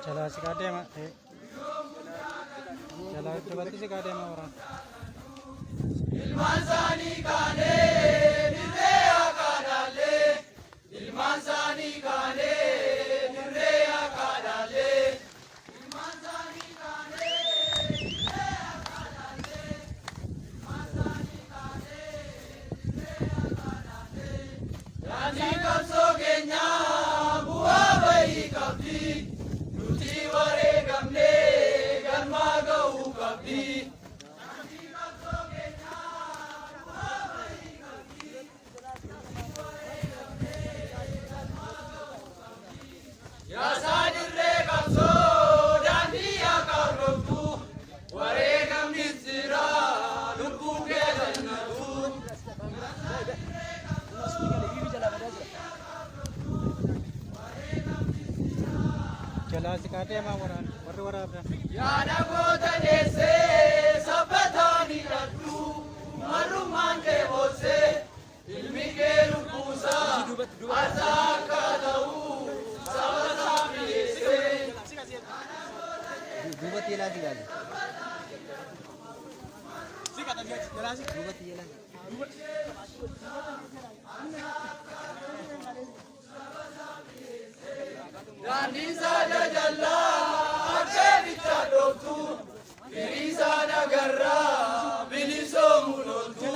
चला सिखाते हैं चला तो बात सिखाते हैं और ilmanzani kane dirre akadale ilmanzani kane dirre akadale ilmanzani kane dirre akadale ilmanzani kane dirre akadale yani kapso kenya buwa bai kapti nuti ware gamne garma gau kapti चला सिखाते हैं और याना गोता जैसे सबधानी रट्टू मरुमान के बोसे इल्मी के रुपूसा आजा का दाऊ सबसा मिलेसे दुबत ये लाजी गाली दुबत ये लाजी Ranisa jalla akevita doktu Birisa nagarra biliso munotu